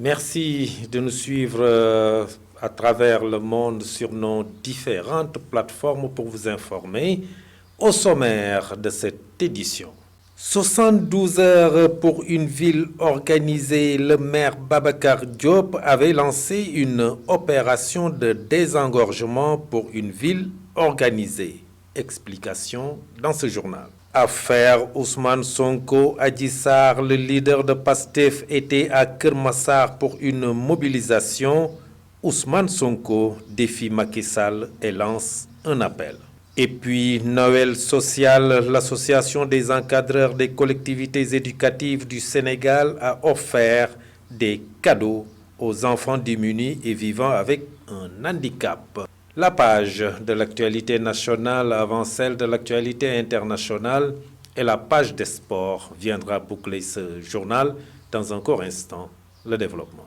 Merci de nous suivre à travers le monde sur nos différentes plateformes pour vous informer. Au sommaire de cette édition, 72 heures pour une ville organisée. Le maire Babacar Diop avait lancé une opération de désengorgement pour une ville organisée. Explication dans ce journal. Affaire Ousmane Sonko, Adji Sarr, le leader de PASTEF était à Keur Massar pour une mobilisation. Ousmane Sonko défie Macky Sall et lance un appel. Et puis Noël social, l'association des encadreurs des collectivités éducatives du Sénégal a offert des cadeaux aux enfants démunis et vivant avec un handicap. La page de l'actualité nationale avant celle de l'actualité internationale et la page des sports viendra boucler ce journal. Dans un court instant, le développement.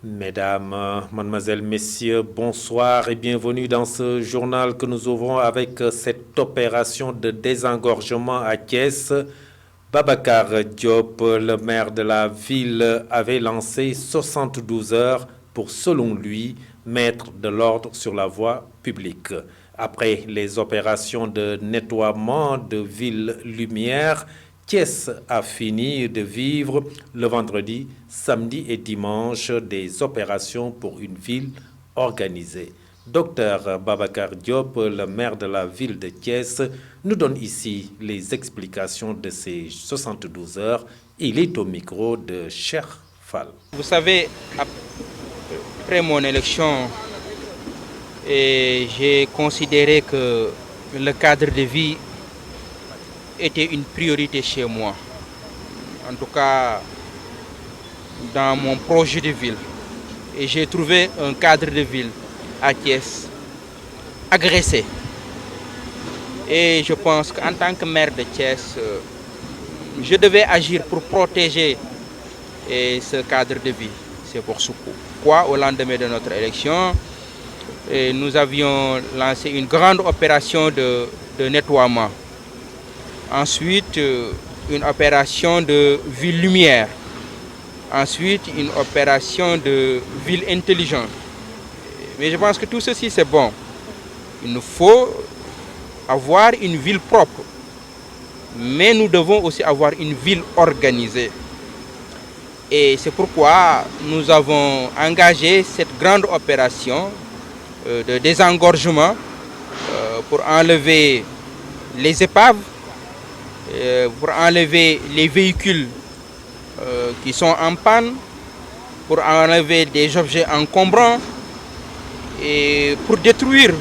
Mesdames, mademoiselles, messieurs, bonsoir et bienvenue dans ce journal que nous ouvrons avec cette opération de désengorgement à Thiès. Babacar Diop, le maire de la ville, avait lancé 72 heures pour, selon lui, mettre de l'ordre sur la voie publique. Après les opérations de nettoiement de ville lumière, Thiès a fini de vivre le vendredi, samedi et dimanche des opérations pour une ville organisée. Docteur Babacar Diop, le maire de la ville de Thiès, nous donne ici les explications de ces 72 heures. Il est au micro de Cheikh Fall. Vous savez, après mon élection, j'ai considéré que le cadre de vie était une priorité chez moi. En tout cas, dans mon projet de ville. Et j'ai trouvé un cadre de ville à Thiès agressé. Et je pense qu'en tant que maire de Thiès, je devais agir pour protéger ce cadre de vie. C'est pour ce pourquoi, au lendemain de notre élection, nous avions lancé une grande opération de nettoiement. Ensuite, une opération de ville lumière. Ensuite, une opération de ville intelligente. Mais je pense que tout ceci, c'est bon. Il nous faut avoir une ville propre. Mais nous devons aussi avoir une ville organisée. Et c'est pourquoi nous avons engagé cette grande opération de désengorgement pour enlever les épaves, pour enlever les véhicules qui sont en panne, pour enlever des objets encombrants et pour détruire,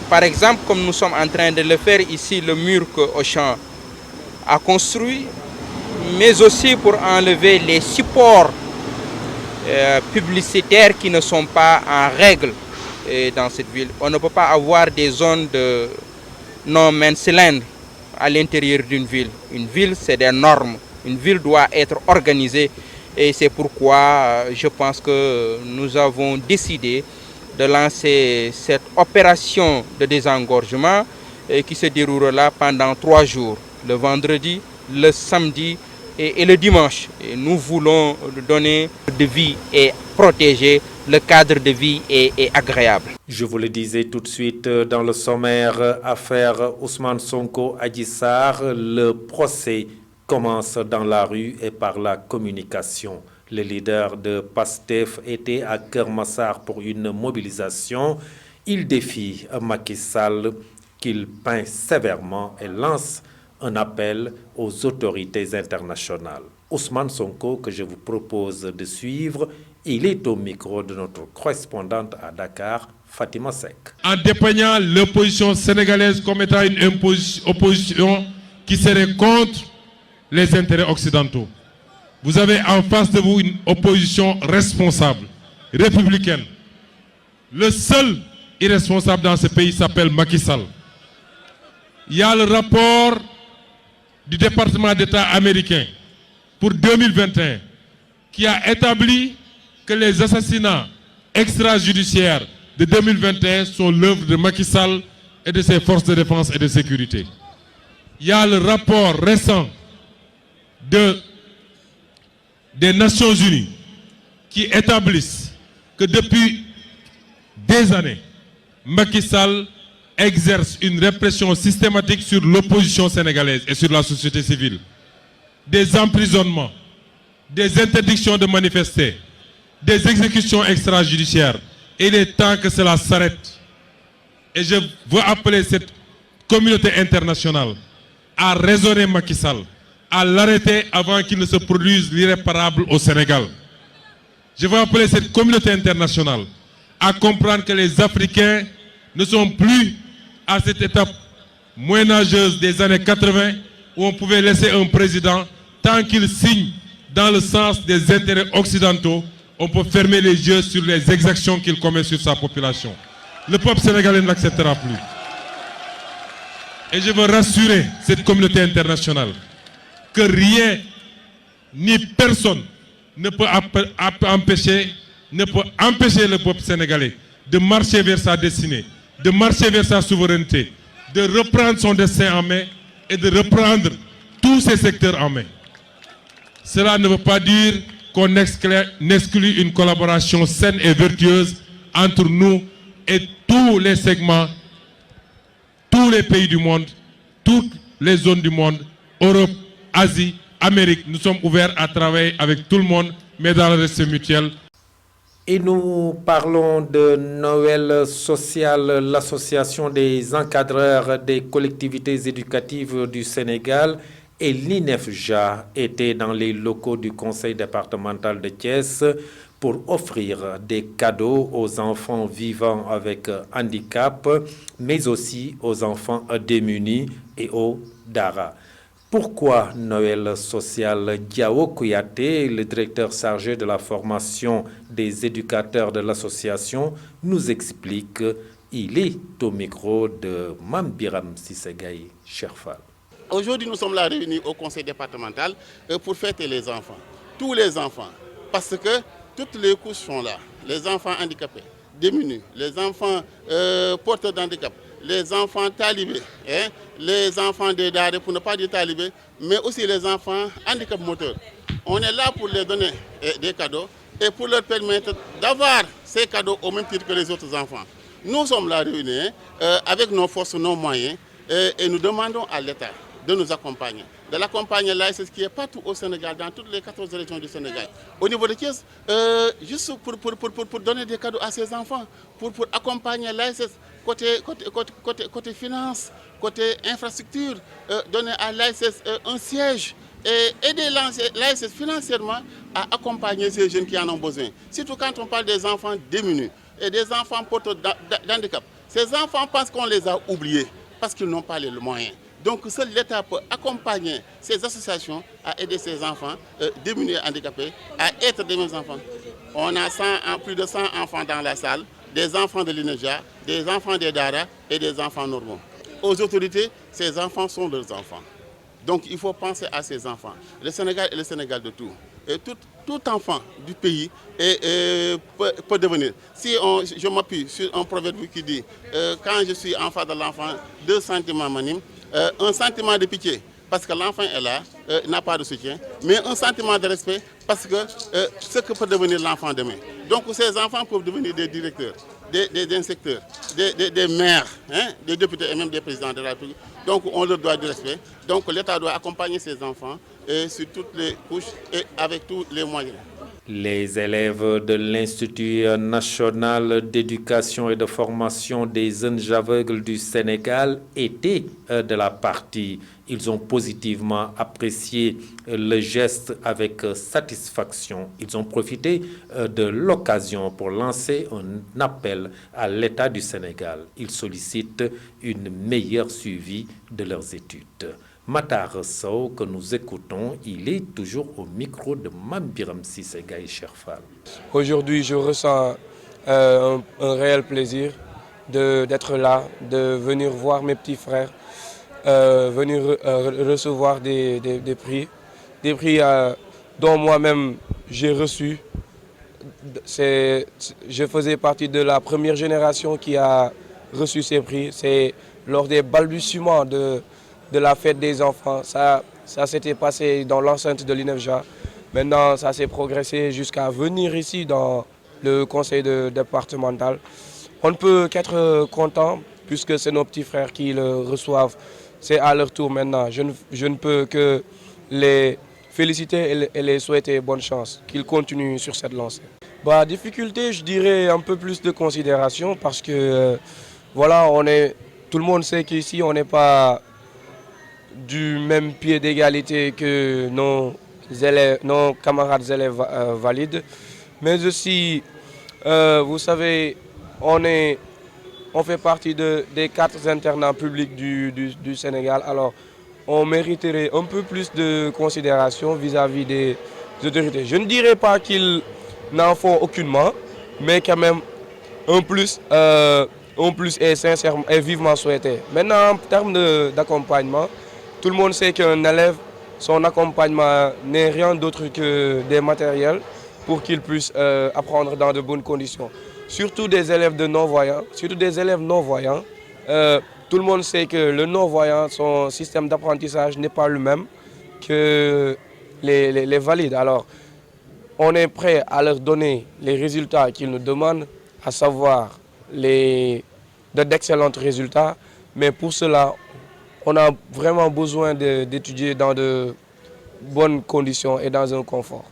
par exemple, comme nous sommes en train de le faire ici, le mur que Auchan a construit, mais aussi pour enlever les supports publicitaires qui ne sont pas en règle dans cette ville. On ne peut pas avoir des zones de no man's land à l'intérieur d'une ville. Une ville, c'est des normes. Une ville doit être organisée et c'est pourquoi je pense que nous avons décidé de lancer cette opération de désengorgement qui se déroulera pendant 3 jours, le vendredi, le samedi et le dimanche. Et nous voulons donner de vie et protéger le cadre de vie est agréable. Je vous le disais tout de suite dans le sommaire, affaire Ousmane Sonko, Adji Sarr, le procès commence dans la rue et par la communication. Le leader de PASTEF était à Keur Massar pour une mobilisation. Il défie Macky Sall qu'il peint sévèrement et lance un appel aux autorités internationales. Ousmane Sonko, que je vous propose de suivre, il est au micro de notre correspondante à Dakar, Fatima Seck. En dépeignant l'opposition sénégalaise comme étant une opposition qui serait contre les intérêts occidentaux. Vous avez en face de vous une opposition responsable, républicaine. Le seul irresponsable dans ce pays s'appelle Macky Sall. Il y a le rapport du département d'État américain pour 2021 qui a établi que les assassinats extrajudiciaires de 2021 sont l'œuvre de Macky Sall et de ses forces de défense et de sécurité. Il y a le rapport récent des Nations Unies qui établissent que depuis des années, Macky Sall exerce une répression systématique sur l'opposition sénégalaise et sur la société civile. Des emprisonnements, des interdictions de manifester, des exécutions extrajudiciaires. Il est temps que cela s'arrête. Et je veux appeler cette communauté internationale à raisonner Macky Sall, à l'arrêter avant qu'il ne se produise l'irréparable au Sénégal. Je veux appeler cette communauté internationale à comprendre que les Africains ne sont plus à cette étape moyenâgeuse des années 80 où on pouvait laisser un président tant qu'il signe dans le sens des intérêts occidentaux. On peut fermer les yeux sur les exactions qu'il commet sur sa population. Le peuple sénégalais ne l'acceptera plus. Et je veux rassurer cette communauté internationale que rien ni personne ne peut empêcher le peuple sénégalais de marcher vers sa destinée, de marcher vers sa souveraineté, de reprendre son destin en main et de reprendre tous ses secteurs en main. Cela ne veut pas dire qu'on exclut une collaboration saine et vertueuse entre nous et tous les segments, tous les pays du monde, toutes les zones du monde, Europe, Asie, Amérique. Nous sommes ouverts à travailler avec tout le monde, mais dans le respect mutuel. Et nous parlons de Noël social. L'Association des encadreurs des collectivités éducatives du Sénégal et l'INEFJA étaient dans les locaux du Conseil départemental de Thiès pour offrir des cadeaux aux enfants vivant avec handicap, mais aussi aux enfants démunis et aux Dara. Pourquoi Noël social? Diao Kouyaté, le directeur chargé de la formation des éducateurs de l'association, nous explique. Il est au micro de Mambiram Sissegaï Cherfal. Aujourd'hui, nous sommes là réunis au conseil départemental pour fêter les enfants, tous les enfants, parce que toutes les couches sont là. Les enfants handicapés, démunis, les enfants porteurs d'handicap, les enfants talibés, les enfants des Dara, pour ne pas dire talibés, mais aussi les enfants handicap moteurs. On est là pour leur donner des cadeaux et pour leur permettre d'avoir ces cadeaux au même titre que les autres enfants. Nous sommes là réunis avec nos forces, nos moyens, et nous demandons à l'État de nous accompagner, de l'accompagner là, c'est ce qui est partout au Sénégal, dans toutes les 14 régions du Sénégal. Au niveau de Thiès, juste pour donner des cadeaux à ces enfants, pour accompagner l'ASS côté finance, côté infrastructure, donner à l'ASS un siège et aider l'ASS financièrement à accompagner ces jeunes qui en ont besoin. Surtout quand on parle des enfants démunis et des enfants porteurs d'handicap. Ces enfants pensent qu'on les a oubliés parce qu'ils n'ont pas les moyens. Donc seul l'État peut accompagner ces associations à aider ces enfants démunis et handicapés à être des mêmes enfants. On a plus de 100 enfants dans la salle, des enfants de l'INEFJA, des enfants des Dara et des enfants normaux. Aux autorités, ces enfants sont leurs enfants. Donc il faut penser à ces enfants. Le Sénégal est le Sénégal de tout. Et tout enfant du pays peut devenir. Si je m'appuie sur un proverbe qui dit quand je suis enfant de l'enfant, 2 sentiments m'animent. Un sentiment de pitié parce que l'enfant est là, n'a pas de soutien, mais un sentiment de respect parce que ce que peut devenir l'enfant demain. Donc ces enfants peuvent devenir des directeurs, des inspecteurs, des maires, des députés et même des présidents de la République. Donc on leur doit du respect. Donc l'État doit accompagner ces enfants sur toutes les couches et avec tous les moyens. Les élèves de l'Institut national d'éducation et de formation des jeunes aveugles du Sénégal étaient de la partie. Ils ont positivement apprécié le geste avec satisfaction. Ils ont profité de l'occasion pour lancer un appel à l'État du Sénégal. Ils sollicitent une meilleure suivi de leurs études. Matar Sow, que nous écoutons, il est toujours au micro de Mambiram Sissegaï Cherfal. Aujourd'hui, je ressens un réel plaisir d'être là, de venir voir mes petits frères, venir recevoir des prix dont moi-même j'ai reçu je faisais partie de la première génération qui a reçu ces prix. C'est lors des balbutiements de la fête des enfants. Ça s'était passé dans l'enceinte de l'INEFJA. Maintenant, ça s'est progressé jusqu'à venir ici dans le conseil départemental. On ne peut qu'être content puisque c'est nos petits frères qui le reçoivent. C'est à leur tour maintenant. Je ne peux que les féliciter et les souhaiter bonne chance, qu'ils continuent sur cette lancée. Difficulté, je dirais un peu plus de considération parce que voilà, tout le monde sait qu'ici on n'est pas du même pied d'égalité que nos camarades élèves valides. Mais aussi, vous savez, on fait partie des 4 internats publics du Sénégal. Alors, on mériterait un peu plus de considération vis-à-vis des autorités. Je ne dirais pas qu'ils n'en font aucunement, mais quand même, un plus est sincèrement et vivement souhaité. Maintenant, en termes d'accompagnement, tout le monde sait qu'un élève, son accompagnement n'est rien d'autre que des matériels pour qu'il puisse apprendre dans de bonnes conditions. Surtout des élèves non-voyants. Tout le monde sait que le non-voyant, son système d'apprentissage n'est pas le même que les valides. Alors, on est prêt à leur donner les résultats qu'ils nous demandent, à savoir d'excellents résultats. Mais pour cela, on a vraiment besoin d'étudier dans de bonnes conditions et dans un confort.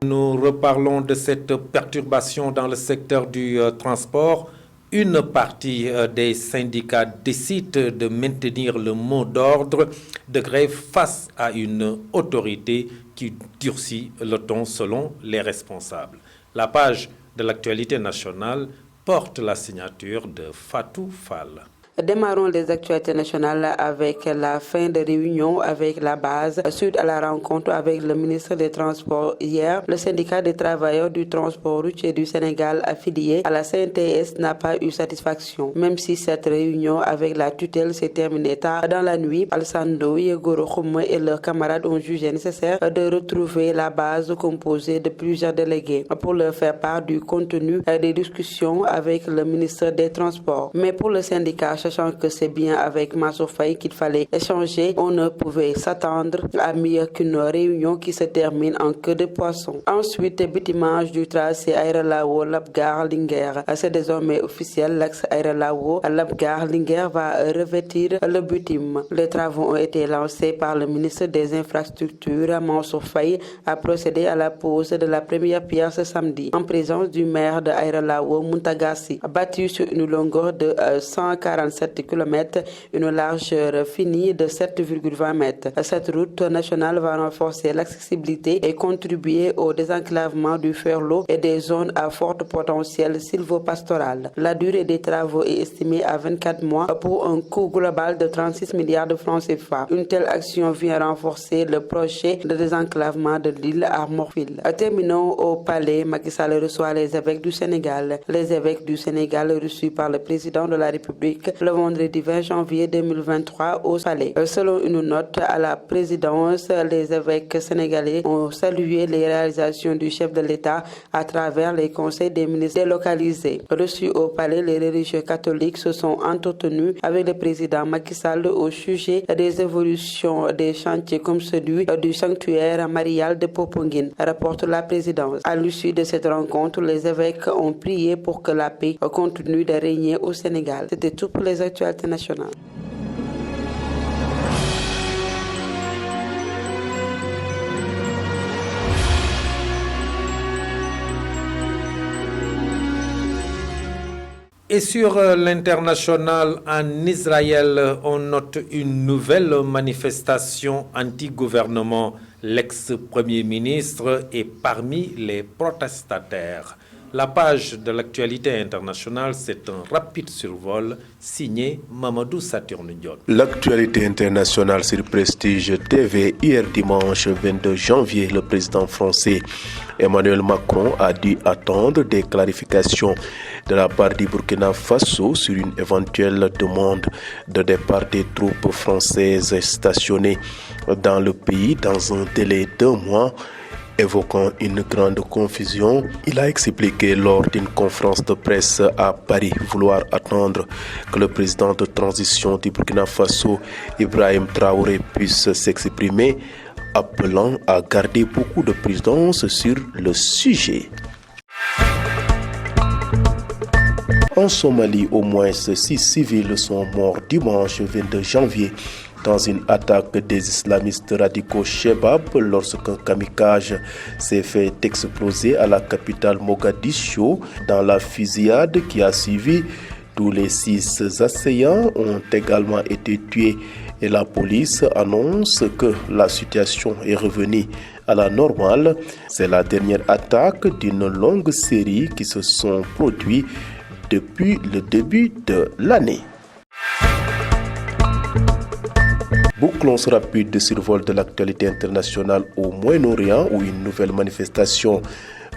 Nous reparlons de cette perturbation dans le secteur du transport. Une partie des syndicats décide de maintenir le mot d'ordre de grève face à une autorité qui durcit le ton selon les responsables. La page de l'actualité nationale porte la signature de Fatou Fall. Démarrons les actualités nationales avec la fin de réunion avec la base suite à la rencontre avec le ministre des Transports hier. Le syndicat des travailleurs du transport routier du Sénégal affilié à la CNTS n'a pas eu satisfaction. Même si cette réunion avec la tutelle s'est terminée tard dans la nuit, Alsando, Yegoro Khouma et leurs camarades ont jugé nécessaire de retrouver la base composée de plusieurs délégués pour leur faire part du contenu des discussions avec le ministre des Transports. Mais pour le syndicat, sachant que c'est bien avec Mansour Faye qu'il fallait échanger, on ne pouvait s'attendre à mieux qu'une réunion qui se termine en queue de poisson. Ensuite, bitumage du tracé Aérelao Labgar Linguère. C'est désormais officiel, l'axe Aérelao Labgar Linguère va revêtir le bitume. Les travaux ont été lancés par le ministre des Infrastructures. Mansour Faye a procédé à la pose de la première pierre ce samedi en présence du maire de Aérelao Muntagassi, bâti sur une longueur de 147 km, une largeur finie de 7,20 mètres. Cette route nationale va renforcer l'accessibilité et contribuer au désenclavement du Ferlo et des zones à fort potentiel sylvopastoral. La durée des travaux est estimée à 24 mois pour un coût global de 36 milliards de francs CFA. Une telle action vient renforcer le projet de désenclavement de l'île à Morphil. Terminons au palais. Macky Sall reçoit les évêques du Sénégal. Les évêques du Sénégal reçus par le président de la République le vendredi 20 janvier 2023 au palais. Selon une note à la présidence, les évêques sénégalais ont salué les réalisations du chef de l'État à travers les conseils des ministres délocalisés. Reçus au palais, les religieux catholiques se sont entretenus avec le président Macky Sall au sujet des évolutions des chantiers comme celui du sanctuaire marial de Popenguine, rapporte la présidence. À l'issue de cette rencontre, les évêques ont prié pour que la paix continue de régner au Sénégal. C'était tout pour les actualités nationales. Et sur l'international en Israël, on note une nouvelle manifestation anti-gouvernement. L'ex-premier ministre est parmi les protestataires. La page de l'actualité internationale, c'est un rapide survol signé Mamadou Saturne Diop. L'actualité internationale sur Prestige TV. Hier dimanche 22 janvier, le président français Emmanuel Macron a dû attendre des clarifications de la part du Burkina Faso sur une éventuelle demande de départ des troupes françaises stationnées dans le pays dans un délai d'1 mois. Évoquant une grande confusion, il a expliqué lors d'une conférence de presse à Paris vouloir attendre que le président de transition du Burkina Faso, Ibrahim Traoré, puisse s'exprimer, appelant à garder beaucoup de prudence sur le sujet. En Somalie, au moins 6 civils sont morts dimanche 22 janvier dans une attaque des islamistes radicaux Shebab lorsqu'un kamikaze s'est fait exploser à la capitale Mogadiscio. Dans la fusillade qui a suivi, tous les 6 assaillants ont également été tués et la police annonce que la situation est revenue à la normale. C'est la dernière attaque d'une longue série qui se sont produites depuis le début de l'année. Bouclons ce rapide survol de l'actualité internationale au Moyen-Orient où une nouvelle manifestation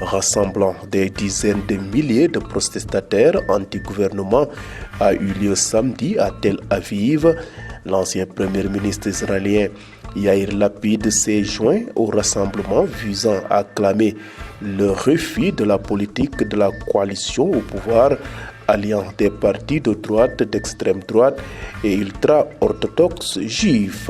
rassemblant des dizaines de milliers de protestataires anti-gouvernement a eu lieu samedi à Tel Aviv. L'ancien premier ministre israélien Yair Lapid s'est joint au rassemblement visant à clamer le refus de la politique de la coalition au pouvoir alliant des partis de droite, d'extrême droite et ultra-orthodoxes juifs.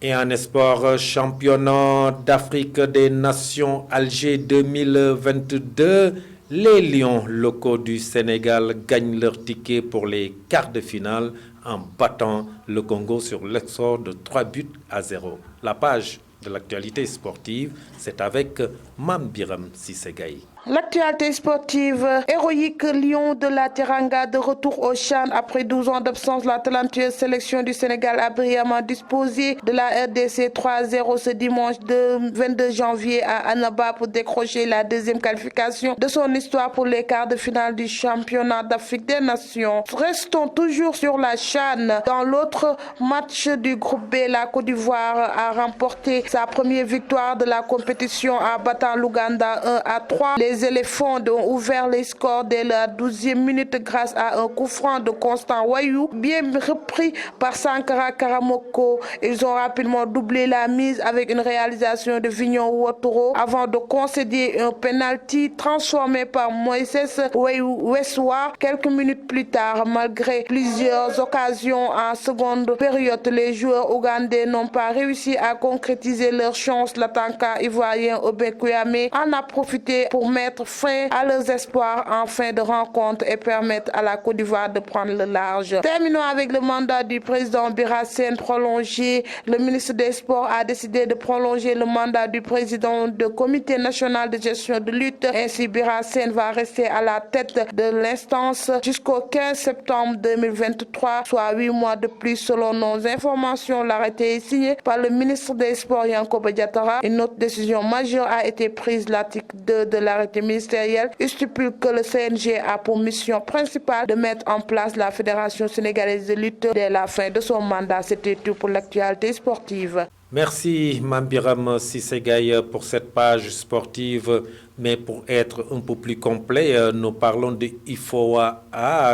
Et en sport, championnat d'Afrique des Nations Alger 2022, les Lions locaux du Sénégal gagnent leur ticket pour les quarts de finale en battant le Congo sur le score de 3-0. La page de l'actualité sportive, c'est avec Mam Biram Sissegaï. L'actualité sportive, héroïque Lion de la Teranga de retour au CHAN après 12 ans d'absence. La talentueuse sélection du Sénégal a brillamment disposé de la RDC 3-0 ce dimanche 22 janvier à Annaba pour décrocher la deuxième qualification de son histoire pour les quarts de finale du championnat d'Afrique des Nations. Restons toujours sur la CHAN. Dans l'autre match du groupe B, la Côte d'Ivoire a remporté sa première victoire de la compétition en battant l'Ouganda 1-3. Les éléphants ont ouvert les scores dès la 12e minute grâce à un coup franc de Constant Wayou, bien repris par Sankara Karamoko. Ils ont rapidement doublé la mise avec une réalisation de Vignon Ouattara avant de concéder un penalty transformé par Moïse Wessoir quelques minutes plus tard. Malgré plusieurs occasions en seconde période, les joueurs ougandais n'ont pas réussi à concrétiser leur chance. L'attaquant ivoirien Obé Kouamé en a profité pour mettre fin à leurs espoirs en fin de rencontre et permettre à la Côte d'Ivoire de prendre le large. Terminons avec le mandat du président Birassène prolongé. Le ministre des Sports a décidé de prolonger le mandat du président du Comité national de gestion de lutte. Ainsi, Birassène va rester à la tête de l'instance jusqu'au 15 septembre 2023, soit 8 mois de plus selon nos informations. L'arrêté est signé par le ministre des Sports Yankoba Diattara. Une autre décision majeure a été prise. L'article 2 de l'arrêté ministériel stipule que le CNG a pour mission principale de mettre en place la Fédération sénégalaise de lutte dès la fin de son mandat. C'était tout pour l'actualité sportive. Merci Mambiram Sissegaï pour cette page sportive. Mais pour être un peu plus complet, nous parlons de IFOA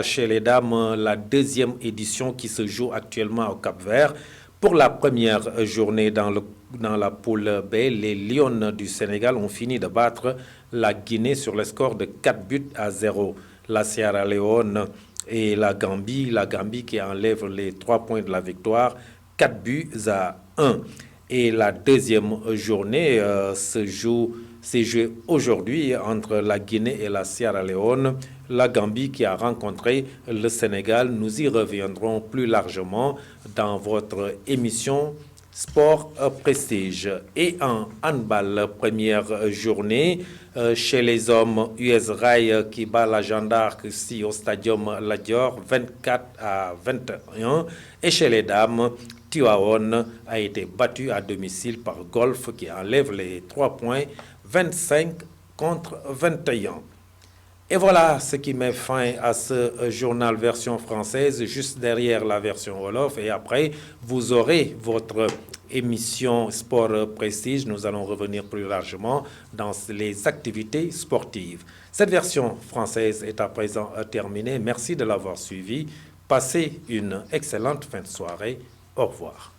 chez les dames, la deuxième édition qui se joue actuellement au Cap-Vert. Pour la première journée dans la poule B, les Lions du Sénégal ont fini de battre la Guinée sur le score de 4-0. La Sierra Leone et la Gambie qui enlève les 3 points de la victoire, 4-1. Et la deuxième journée s'est jouée aujourd'hui entre la Guinée et la Sierra Leone. La Gambie qui a rencontré le Sénégal. Nous y reviendrons plus largement dans votre émission Sport prestige. Et en handball, première journée, chez les hommes, US Rail qui bat la Jeanne d'Arc ici au Stadium Lat Dior 24-21. Et chez les dames, Tivaouane a été battu à domicile par Golf qui enlève les 3 points 25-21. Et voilà ce qui met fin à ce journal version française, juste derrière la version Wolof. Et après, vous aurez votre émission Sport Prestige. Nous allons revenir plus largement dans les activités sportives. Cette version française est à présent terminée. Merci de l'avoir suivi. Passez une excellente fin de soirée. Au revoir.